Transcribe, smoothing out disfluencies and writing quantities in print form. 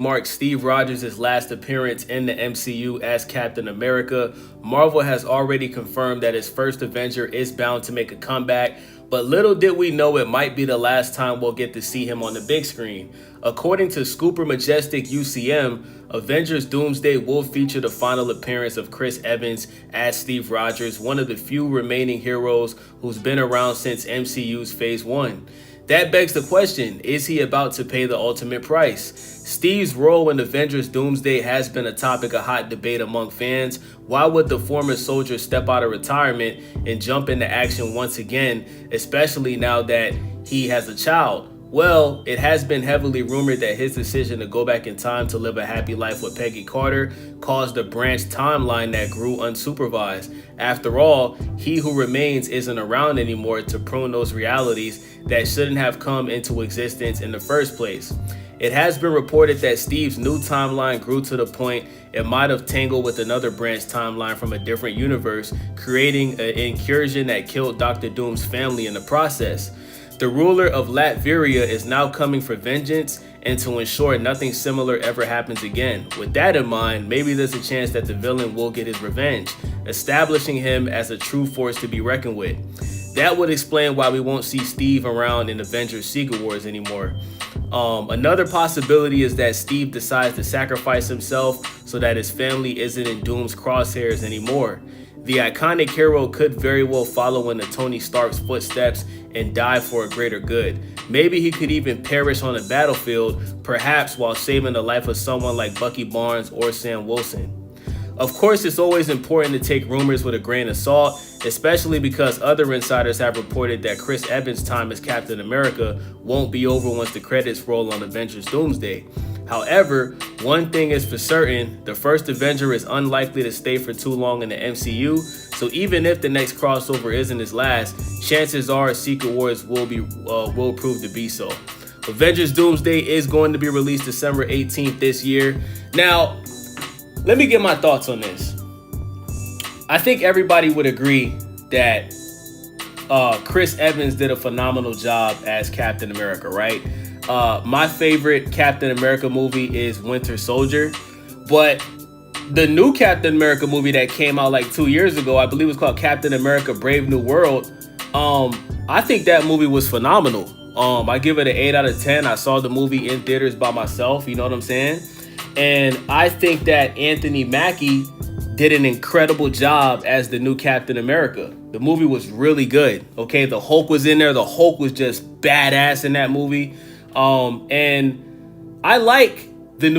marks Steve Rogers' last appearance in the MCU as Captain America. Marvel has already confirmed that his first Avenger is bound to make a comeback, but little did we know it might be the last time we'll get to see him on the big screen. According to Scooper Majestic UCM, Avengers Doomsday will feature the final appearance of Chris Evans as Steve Rogers, one of the few remaining heroes who's been around since MCU's Phase 1. That begs the question, is he about to pay the ultimate price? Steve's role in Avengers Doomsday has been a topic of hot debate among fans. Why would the former soldier step out of retirement and jump into action once again, especially now that he has a child? Well, it has been heavily rumored that his decision to go back in time to live a happy life with Peggy Carter caused a branched timeline that grew unsupervised. After all, he who remains isn't around anymore to prune those realities that shouldn't have come into existence in the first place. It has been reported that Steve's new timeline grew to the point it might have tangled with another branch timeline from a different universe, creating an incursion that killed Dr. Doom's family in the process. The ruler of Latveria is now coming for vengeance and to ensure nothing similar ever happens again. With that in mind, maybe there's a chance that the villain will get his revenge, establishing him as a true force to be reckoned with. That would explain why we won't see Steve around in Avengers Secret Wars anymore. Another possibility is that Steve decides to sacrifice himself so that his family isn't in Doom's crosshairs anymore. The iconic hero could very well follow in the Tony Stark's footsteps and die for a greater good. Maybe he could even perish on the battlefield, perhaps while saving the life of someone like Bucky Barnes or Sam Wilson. Of course, it's always important to take rumors with a grain of salt, especially because other insiders have reported that Chris Evans' time as Captain America won't be over once the credits roll on Avengers Doomsday. However, one thing is for certain, the first Avenger is unlikely to stay for too long in the MCU, so even if the next crossover isn't his last, chances are Secret Wars will prove to be so. Avengers Doomsday is going to be released December 18th this year. Now, let me get my thoughts on this. I think everybody would agree that Chris Evans did a phenomenal job as Captain America, right? My favorite Captain America movie is Winter Soldier, but the new Captain America movie that came out like 2 years ago, I believe it was called Captain America Brave New World. I think that movie was phenomenal. I give it an 8 out of 10. I saw the movie in theaters by myself, you know what I'm saying? And I think that Anthony Mackie did an incredible job as the new Captain America. The movie was really good. Okay, the Hulk was in there. The Hulk was just badass in that movie. And I like